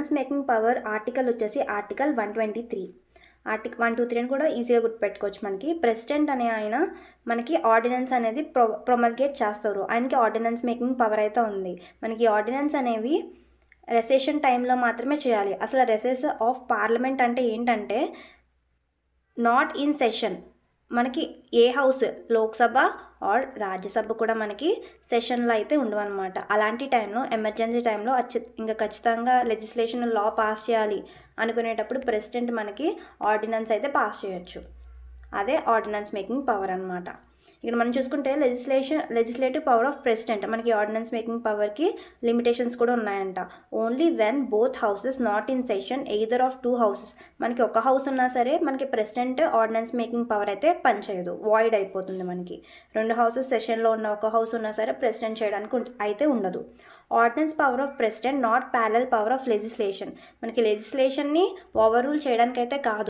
Ordinance making power article వచ్చేసి article 123. Article 123 అని కూడా ఈజీగా గుర్తుపెట్టుకోవచ్చు. మనకి ప్రెసిడెంట్ అనే ఆయన మనకి ఆర్డినెన్స్ అనేది ప్రొమల్గేట్ చేస్తారు. ఆయనకి ఆర్డినెన్స్ మేకింగ్ పవర్ అయితే ఉంది. మనకి ఆర్డినెన్స్ అనేవి రెసెషన్ టైంలో మాత్రమే చేయాలి. అసలు రెసెస్ ఆఫ్ పార్లమెంట్ అంటే ఏంటంటే నాట్ ఇన్ సెషన్. మనకి ఏ హౌస్ లోక్సభ ఆర్ రాజ్యసభ కూడా మనకి సెషన్లో అయితే ఉండవన్నమాట. అలాంటి టైంలో ఎమర్జెన్సీ టైంలో ఇంకా ఖచ్చితంగా లెజిస్లేషన్ లా పాస్ చేయాలి అనుకునేటప్పుడు ప్రెసిడెంట్ మనకి ఆర్డినెన్స్ అయితే పాస్ చేయొచ్చు. అదే ఆర్డినెన్స్ మేకింగ్ పవర్ అనమాట. ఇక్కడ మనం చూసుకుంటే లెజిస్లేటివ్ పవర్ ఆఫ్ ప్రెసిడెంట్ మనకి ఆర్డినెన్స్ మేకింగ్ పవర్కి లిమిటేషన్స్ కూడా ఉన్నాయంట. Only when both houses not in session either of 2 houses. మనకి ఒక హౌస్ ఉన్నా సరే మనకి ప్రెసిడెంట్ ఆర్డినెన్స్ మేకింగ్ పవర్ అయితే పనిచేయదు, వాయిడ్ అయిపోతుంది. మనకి 2 హౌసెస్ సెషన్లో ఉన్న ఒక హౌస్ ఉన్నా సరే ప్రెసిడెంట్ చేయడానికి అయితే ఉండదు. Ordinance power of president not parallel power of legislation. మనకి లెజిస్లేషన్ని ఓవర్ రూల్ చేయడానికి అయితే కాదు.